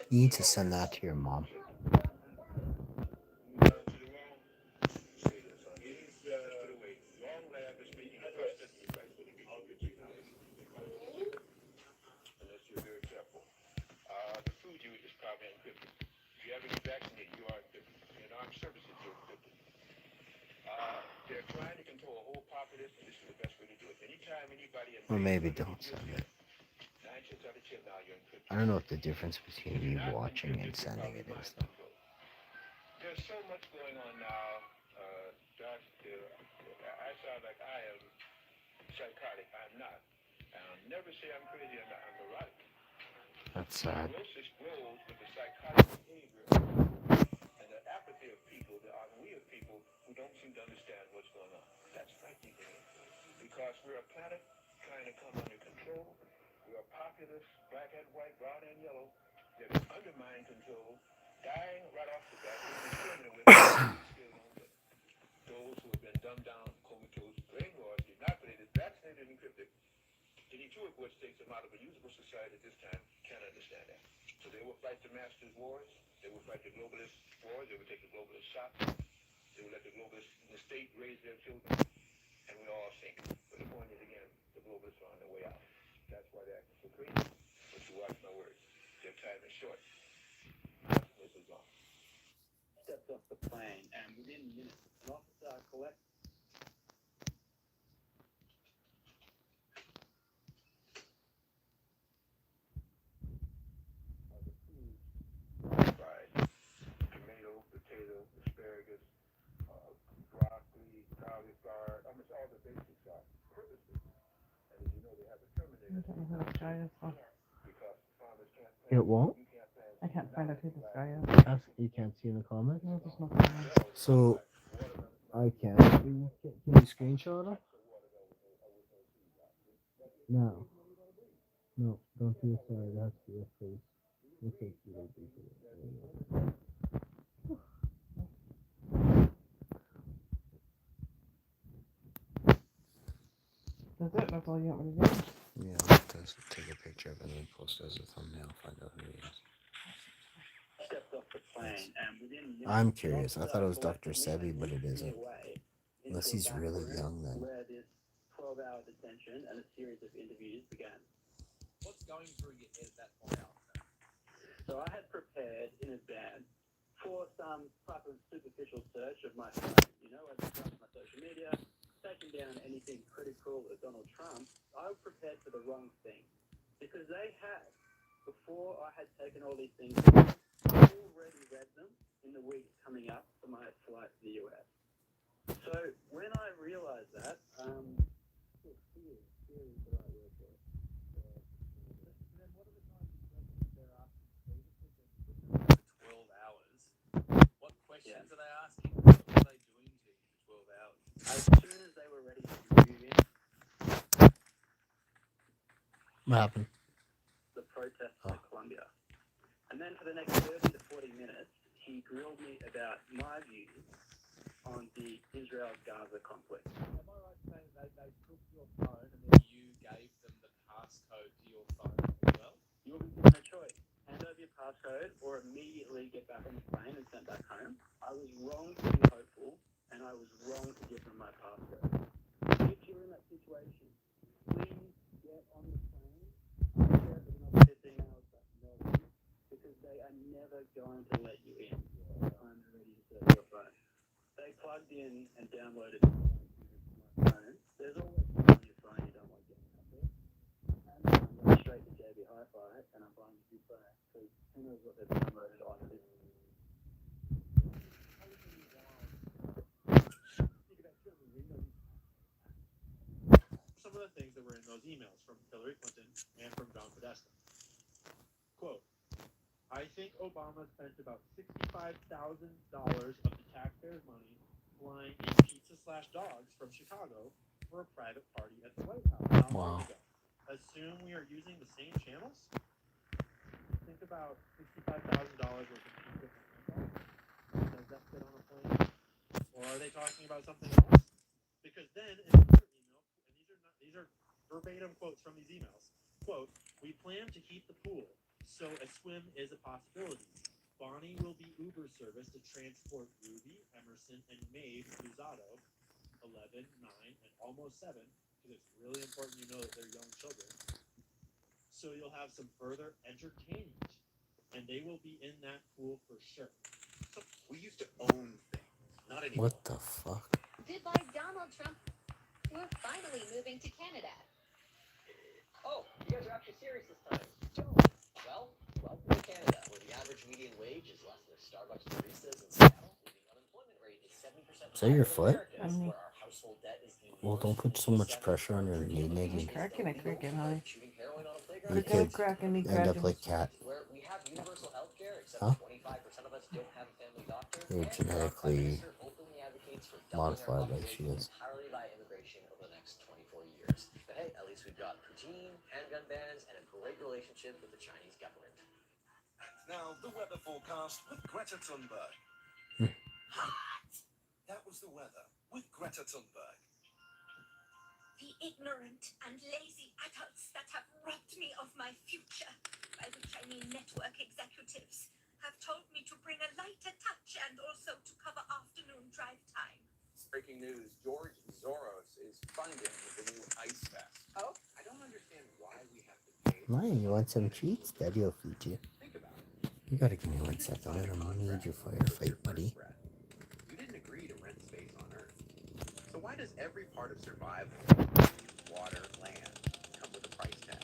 You need to send that to your mom. Or maybe don't send it. I don't know what the difference between you watching and sending it is, though. That's sad. Stepped off the plane, and within minutes, an officer collected. It won't? I can't find out who this guy is. You can't see in the comments? No, there's nothing there. So, I can't. Can you screenshot it? No. No, don't do a side. It has to be a face. Looks like you don't do it. That's it. That's all you want me to do. Yeah, I'll have to take a picture of it and post it as a thumbnail. Find out who he is. Stepped off the plane, and within minutes, I'm curious. I thought it was Dr. Sebi, but it isn't. Unless he's really young, then. Where this 12-hour detention and a series of interviews began. What's going through your head at that point, Alistair? So I had prepared in advance for some type of superficial search of my phone. As I browsed my social media, taking down anything critical of Donald Trump, I was prepared for the wrong thing. Because they had, before I had taken all these things, already read them in the weeks coming up for my flight to the US. So when I realized that, fear is the right word for it. Then what are the kinds of questions they're asking? What happened? The protests Oh. at Columbia. And then for the next 30 to 40 minutes, he grilled me about my views on the Israel-Gaza conflict. Am I right saying they took your phone and then you gave them the passcode to your phone as well? You will be given a choice. Hand over your passcode or immediately get back on the plane and sent back home. I was wrong to be hopeful, and I was wrong to give them my passcode. If you're in that situation, please get on the plane. I share it with another 15 hours back to Melbourne, because they are never going to let you in I'm ready to search your phone. They plugged in and downloaded my phone. There's always something on your phone you don't want getting out there. And I'm going straight to JB Hi-Fi and I'm buying a new phone, because who knows what they've downloaded on this. Some of the things that were in those emails from Hillary Clinton and from John Podesta. Quote, I think Obama spent about $65,000 of the taxpayers' money flying in pizza/dogs from Chicago for a private party at the White House not long ago. Assume we are using the same channels? Think about $65,000 worth of pizza from Hong Kong. Does that fit on a plane? Or are they talking about something else? Because then in another email, and these are verbatim quotes from these emails. Quote, we plan to keep the pool, so a swim is a possibility. Bonnie will be Uber service to transport Ruby, Emerson, and Maeve Luzado, 11, 9, and almost 7, because it's really important you know that they're young children. So you'll have some further entertainment, and they will be in that pool for sure. So we used to own things, not anymore. What the fuck? Goodbye, Donald Trump. We're finally moving to Canada. Oh, you guys are actually serious this time. Well, welcome to Canada, where the average median wage is less than Starbucks baristas in Seattle, where the unemployment rate is 70% Is that your higher than foot? America's, where our household debt is the Well, don't worst put in so much G7, pressure on your where knee, freedom of Megan. speech is Cracking it, illegal, cracking, honey. shooting heroin on a playground, You Cracking, kids cracking, end up cracking. like Cat. where we have universal health care, except Huh? 25% of us don't have a family doctor, You're and where our Prime genetically Minister openly advocates for doubling our modified like she population is. entirely by immigration over the next 24 years. But hey, at least we've got poutine, handgun bans, and a great relationship with the Chinese government. Now, the weather forecast with Greta Thunberg. Hot! That was the weather with Greta Thunberg. The ignorant and lazy adults that have robbed me of my future, by which I mean network executives, have told me to bring a lighter touch and also to cover afternoon drive time. Breaking news, George Soros is funding the new Ice Fest. Oh? I don't understand why we have to pay. Mine, you want some treats? Daddy will feed you. Think about it. You gotta give me 1 second. I got a major firefight, buddy. You didn't agree to rent space on Earth. So why does every part of survival, water, land, come with a price tag?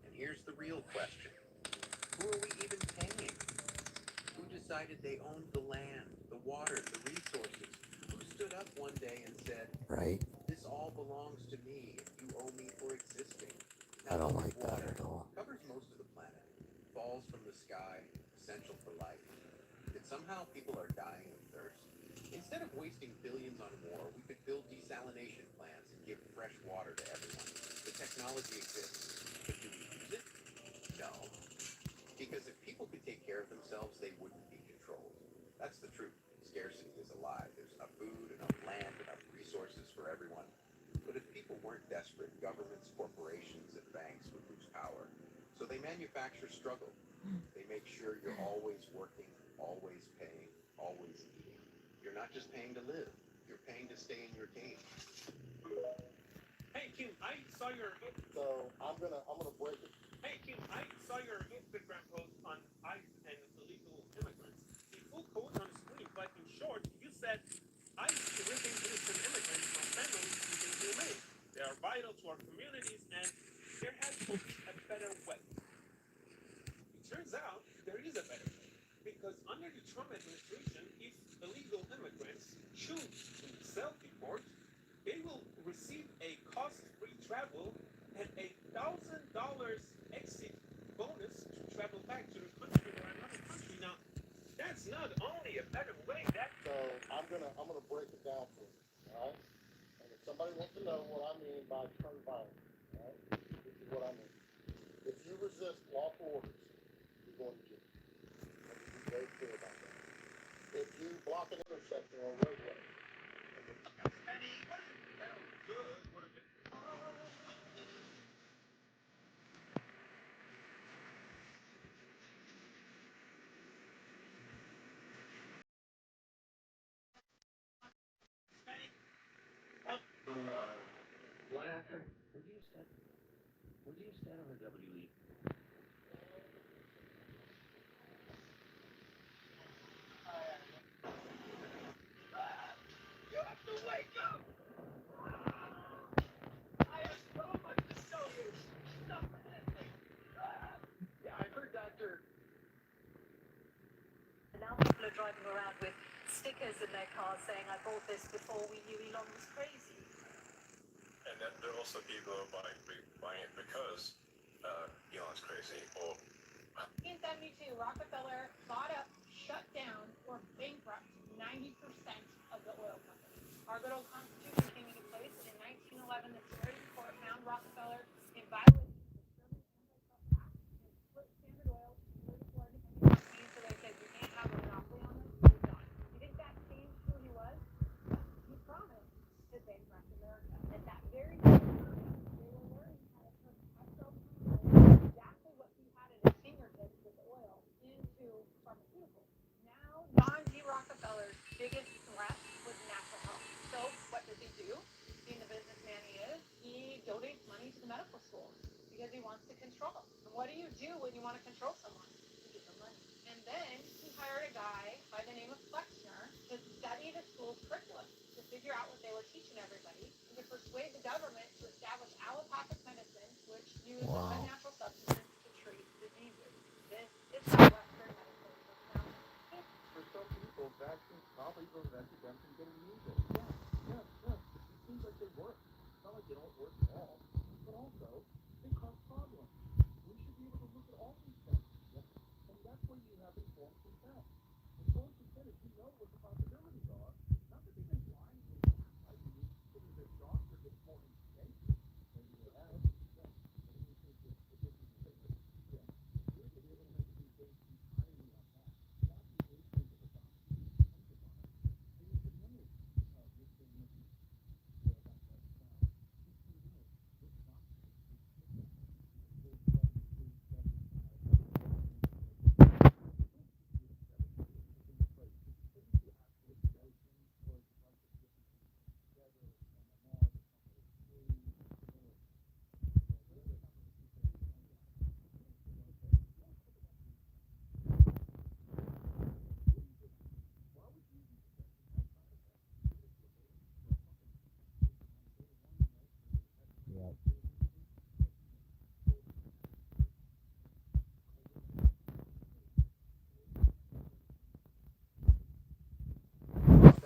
And here's the real question. Who are we even paying? Who decided they owned the land, the water, the resources? Who stood up one day and said, Right? this all belongs to me and you owe me for existing? I don't Now, like that water at all. covers most of the planet, falls from the sky, essential for life. Yet somehow people are dying of thirst. Instead of wasting billions on war, we could build desalination plants and give fresh water to everyone. The technology exists, but do we use it? No. Because if people could take care of themselves, they wouldn't be controlled. That's the truth. Scarcity is a lie. There's enough food, enough land, enough resources for everyone. But if people weren't desperate, governments, corporations, and banks would lose power. So they manufacture struggle. They make sure you're always working, always paying, always eating. You're not just paying to live. You're paying to stay in your game. Hey, Kim, I saw your... So I'm gonna break it. Hey, Kim, I saw your Instagram post on ICE and illegal immigrants. The full quote on the screen, but in short, you said ICE is ripping innocent immigrants from families using humane. They are vital to our communities, and there has to be a better way. It turns out there is a better way, because under the Trump administration, if illegal immigrants choose to self-deport, they will receive a cost-free travel and $1,000 resist lawful orders, you're going to jail. Let's be very clear about that. If you block an intersection or a roadway, What happened? Where do you stand on the WE? You have to wake up! I have so much to show you! Stop it! Yeah, I heard Dr. Now people are driving around with stickers in their cars saying, I bought this before we knew Elon was crazy. And then there are also people who are buying it because Elon's crazy. Or 1972, Rockefeller bought up, shut down, or bankrupt 90% of the oil companies. Our good old Constitution came into place, and in 1911, the Supreme Court found Rockefeller in violation of the Sherman Antitrust Act and split Standard Oil into 34 independent companies, so they said, you can't have a monopoly on this, you're done. You think that changed who he was? He promised to bankrupt America. At that very time, they were learning how to turn petrochemicals, exactly what he had at his fingertips with oil, into pharmaceuticals. Now, John D. Rockefeller's biggest threat was natural health. So, what does he do? Being the businessman he is, he donates money to the medical schools because he wants to control. And what do you do when you want to control someone? You give them money. And then he hired a guy by the name of Flexner to study the school's curriculum, to figure out what they were teaching everybody, and to persuade the government to establish allopathic medicine, which used unnatural substances to treat diseases. This is how Western medicine was founded. For some people, vaccines probably prevented them from getting measles. Yeah. It seems like they work. It's not like they don't work at all. But also, they cause problems. We should be able to look at all these things. Yeah. And that's where you have informed consent. Informed consent is you know what the possibilities are. Not that they can blindly tell you so that the doctor gets more information. Maybe they have. Yeah. But you think that it gives you the yeah. You're able to make these things entirely on that. That's the instinct of a doctor. Think about it. And you should know this thing with you. Yeah, that's right. Now, you should know this doctor is sick.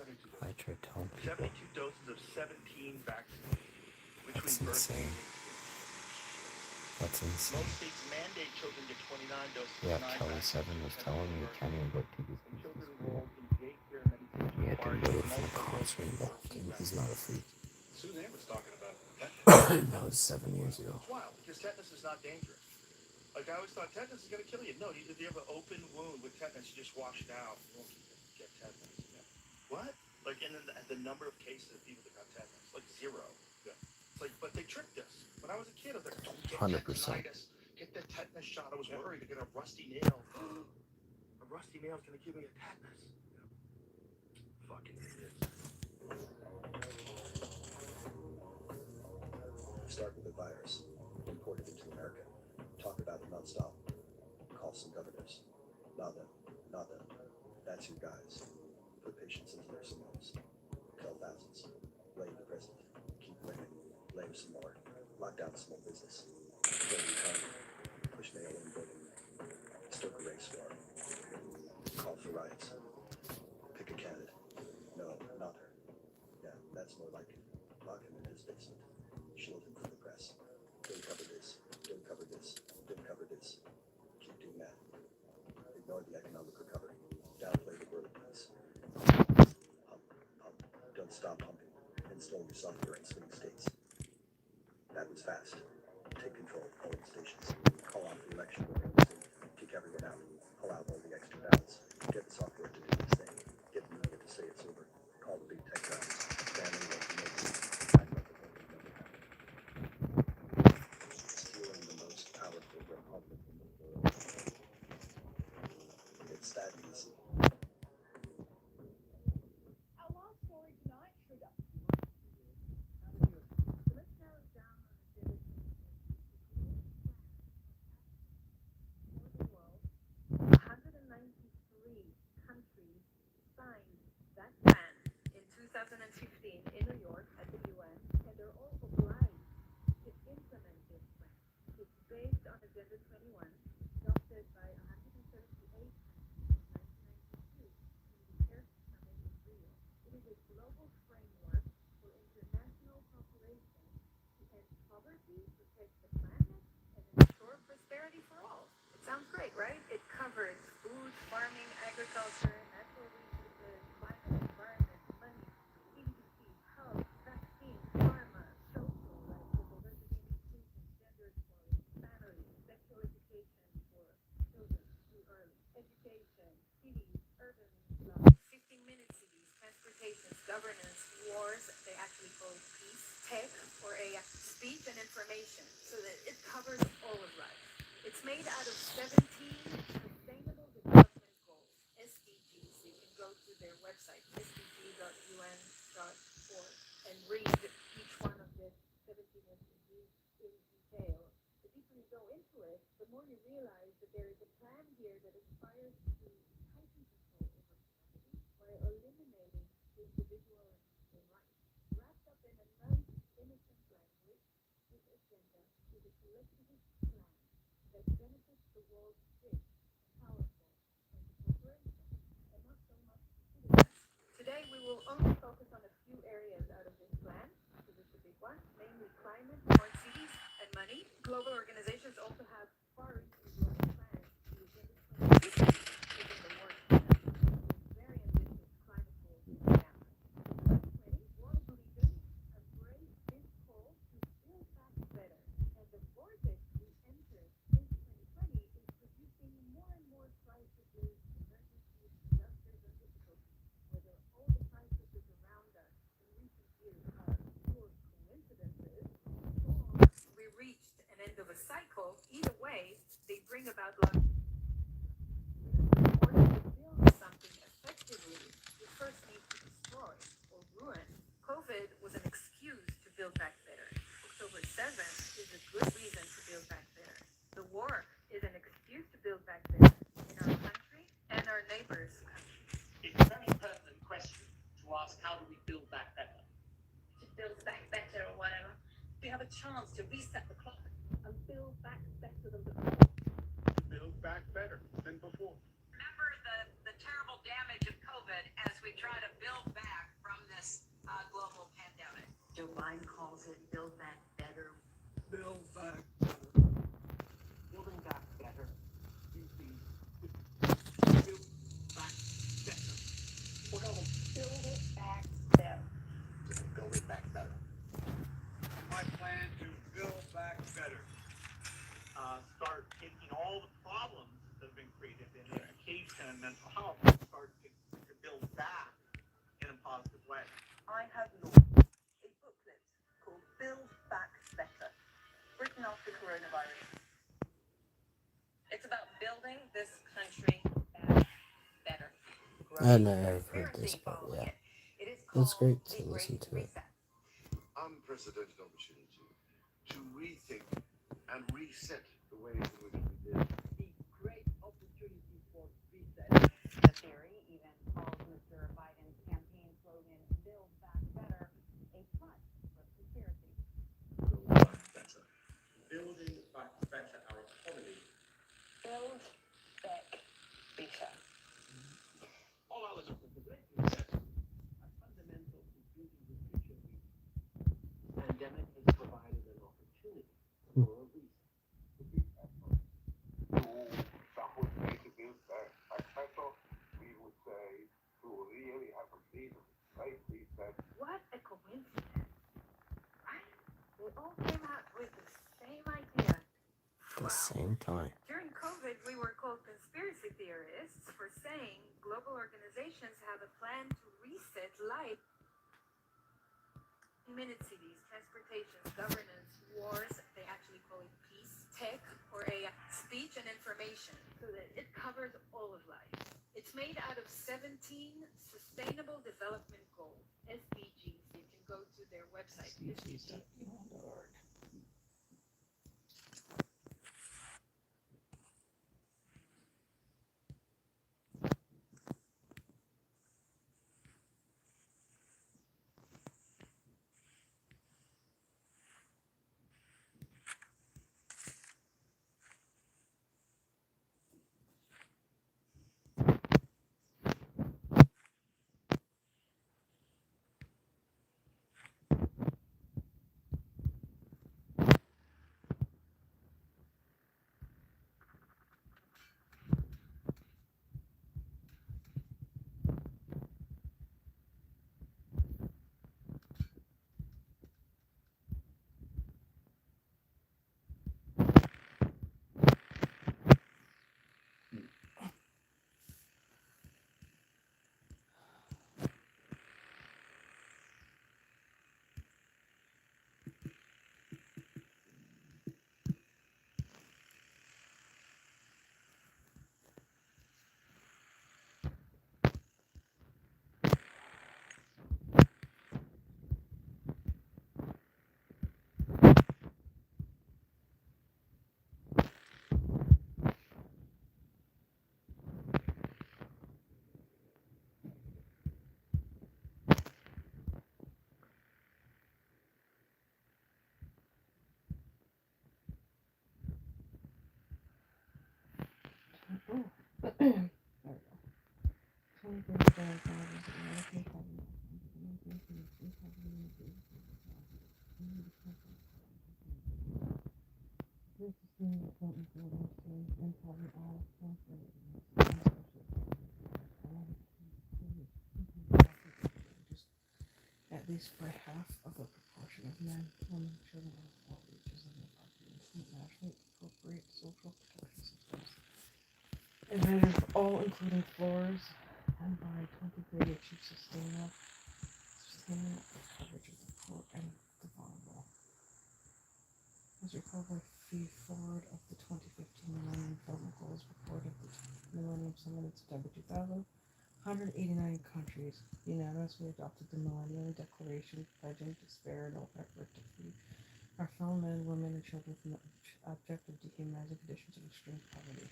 There's 72 doses of 17 vaccines between birth and That's insane. most states mandate children get 29 doses Yeah, of 9 Kelly vaccines 7 was at telling me you birth. can't even go to these And children people's enrolled in daycare medication You have to required do it from multiple a concert doses of walking. He's vaccine. not a freak. Suzanne was talking about that. That was 7 years ago. It's wild because tetanus is not dangerous. Like I always thought tetanus is going to kill you. No, if you have an open wound with tetanus, you just wash it out. You won't get tetanus. Yeah. What? Like, and then the number of cases of people that got tetanus, like 0. Yeah. It's like, but they tricked us. When I was a kid, I was like, don't get 100%. tetanitis. Get the tetanus shot. I was worried to get a rusty nail. A rusty nail is going to give me a tetanus. Yeah. Fucking idiots. Start with the virus, import it into America, talk about it nonstop, call some governors. Nada. That's your guys. Put patients into nursing homes, kill thousands, lay the president, keep winning, lay some more, lock down small business, kill the economy, push mail-in voting, stoke a race war, call for riots, pick a candidate. No, not her. Yeah, that's more like it. Lock him in his basement. Shield him from the press. Don't cover this. Don't cover this. Don't cover this. Keep doing that. Ignore the economic recovery. Downplay the world peace. Pump. Don't stop pumping. Install your software in swing states. That was fast. Take control of polling stations. Call on for elections. election warnings and kick everyone out and pull out all the extra ballots. Get the software to do this thing. Get to say it's over. Call the big tech guys. Banning what makes back up the voting never happened. Stealing the most powerful republic in the world. It's that easy. Our last story tonight should. So let's narrow it down on a vivid the world. 193 countries signed that plan in 2015 in New York at the UN, and they're all obliged to implement this plan. It's based on Agenda 21, adopted by 178 countries in 1992 in the Earth Summit in Rio. It is a global framework for international cooperation to end poverty, protect the planet, and ensure prosperity for all. It sounds great, right? It covers food, farming, agriculture, natural resources, climate, environment, money, CDC, health, vaccines, pharma, social, like the diversity and inclusion, gender equality, family, sexual education for children too early, education, cities, urban life, 15-minute cities, transportation, governance, wars, they actually call it peace, tech, or AI, speech and information, so that it covers all of life. It's made out of 17 Sustainable Development Goals, SDGs. You can go to their website, sdg.un.org, and read each one of the 17 SDGs in detail. The deeper you go into it, the more you realize that there is a plan here that aspires to tighten control over humanity while eliminating the individual and rights. Wrapped up in a nice, innocent language, this agenda is a collectivist plan that benefits the world's rich, powerful, and corporations, and not so much citizens. Today, we will only focus on a few areas out of this plan, because it's a big one, namely climate, smart cities, and money. Global organizations also have far-reaching global plans. The Agenda 2050 is in the works with very ambitious climate goals in Japan. In 2020, world leaders embraced this call to build back better, and the vortex we entered since 2020 is producing more and more crises, emergencies, disasters, and difficulties. Whether all the crises around us in recent years are pure coincidences, or we reached an end of a cycle, either way, they bring about lots. In order to build something effectively, you first need to destroy or ruin. COVID was an excuse to build back better. October 7th is a good reason to build back better. The war is an excuse to build back better in our country and our neighbors' countries. It's a very pertinent question to ask, how do we build back better? To build back better or whatever. We have a chance to reset the clock and build back better than before. Build back better than before. Remember the terrible damage of COVID as we try to build back from this global pandemic. Joe Biden calls it build back better. Build back. Building back better. Build back better. We're going to build it back better. Build it back better. My plan to build back better. Start taking all the problems that have been created in education and mental health and start to build back in a positive way. I have launched a booklet called Build Back Better, written after coronavirus. It's about building this country back better. I never have heard this, but yeah. It's great to listen to it. Unprecedented opportunity to rethink and reset the ways in which we live. The great opportunity for reset. The theory even calls Mr. Biden's campaign slogan, Build Back Better, a front for conspiracy. Build back better. Building back better our economy. Build back better. All others are set are fundamental to building the future we need. The pandemic has provided an opportunity for a reason. That would make it build back better. We would say to really have a leader, right? Reset. What a coincidence, right? They all came out with the same idea. At the same time. During We were called conspiracy theorists for saying global organizations have a plan to reset life. Minute cities, transportation, governance, wars, they actually call it peace, tech, or a speech and information, so that it covers all of life. It's made out of 17 Sustainable Development Goals, SDGs. You can go to their website, SDGs.org. There we go. 2035 this is the appointment for the stage and probably all just at least for half of the proportion of men, women, children, and all ages of the population nationally appropriate social protection systems. And measure for all, including floors, and by 2030 achieve sustainable coverage of the poor and the vulnerable. As recalled by Fee Ford of the 2015 Millennium Development Goals report of the Millennium Summit in September 2000, 189 countries unanimously adopted the Millennium Declaration, pledging to spare no effort to free our fellow men, women, and children from the objective dehumanizing conditions of extreme poverty.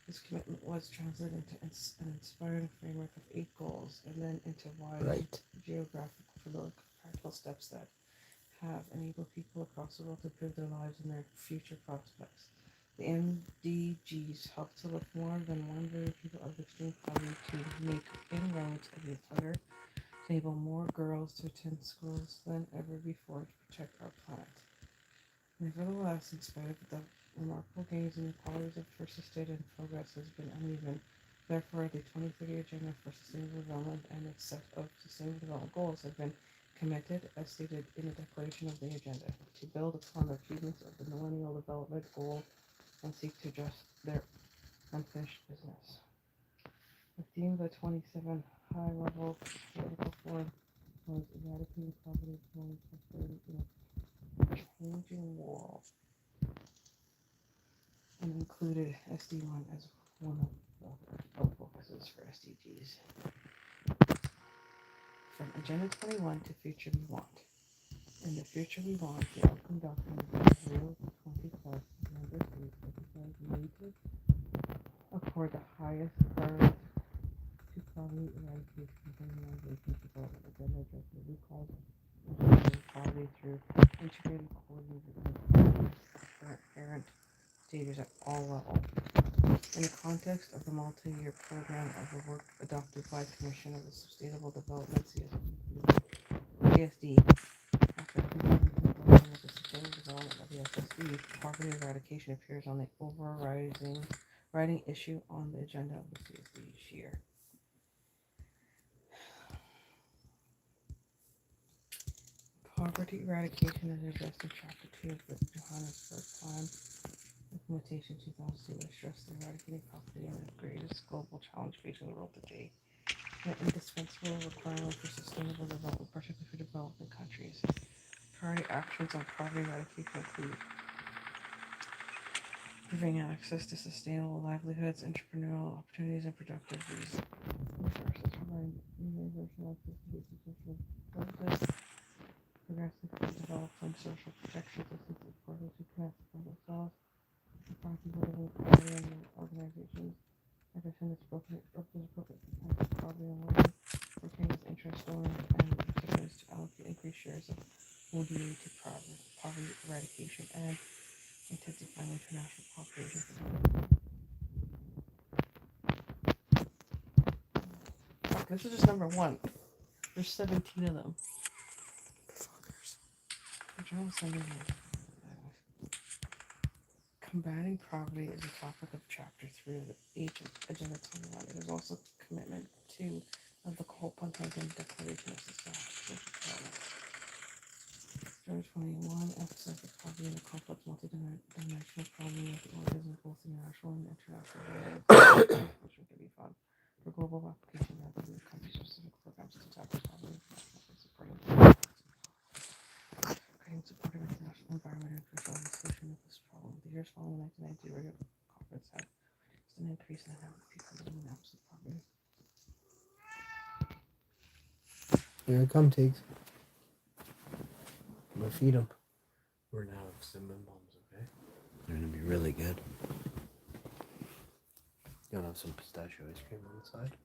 This commitment was translated into an inspiring framework of 8 goals and then into wide geographical practical steps that have enabled people across the world to improve their lives and their future prospects. The MDGs help to lift more than 1 billion people out of extreme poverty to make inroads in the thunder, to enable more girls to attend schools than ever before to protect our planet. Nevertheless, in spite of the remarkable gains, inequalities have persisted and progress has been uneven. Therefore, the 2030 Agenda for Sustainable Development and its set of Sustainable Development Goals have been committed, as stated in the declaration of the agenda, to build upon the achievements of the Millennial Development Goal and seek to address their unfinished business. The theme of the 27 high-level political forum was eradicating poverty, promoting prosperity in a changing world, and included SD1 as one of the focuses for SDGs. From Agenda 21 to Future We Want. In the future we want, the outcome document is Real 20 member states emphasize the need to accord the highest priority to poverty eradication and minimization development agenda addressing the root cause of poverty through integrated coordinated inherent stages at all levels. In the context of the multi-year program of the work adopted by the Commission of the Sustainable Development CSD, after completing the program of the sustainable development of the SSD, poverty eradication appears on the overriding issue on the agenda of the CSD each year. Poverty eradication is addressed in Chapter 2 of the Johannesburg Plan, with Implementation 2002 has stressed that eradicating poverty is the greatest global challenge facing the world today, and an indispensable requirement for sustainable development, particularly for developing countries. Priority actions on poverty eradication include giving access to sustainable livelihoods, entrepreneurial opportunities, and productive resources, providing universal access to basic social services, progressive development, social protection systems for those who cannot support themselves, support people living with poverty and organizations, addressing this appropriate poverty and learning, working with interest donors and recipients to allocate increased shares of ODA to poverty eradication and intensifying international cooperation for development. Fuck, this is just number one. There's 17 of them. Combating poverty is a topic of Chapter 3 of the Agenda 21. It is also commitment 2 of the Copenhagen Declaration of Social Development. Chapter 21 emphasizes poverty in a complex multi-dimensional problem with organisms both international and international relations, which can be found for global application rather than country-specific programs to tackle poverty and supporting supporting international environment and crucial in the solution of this problem. The years following the 1990 Rio conference have an increase in the number of people living in absolute poverty. Here it comes, Tiggs. I'm gonna feed them. We're gonna have cinnamon buns, okay? They're gonna be really good. You wanna have some pistachio ice cream on the side?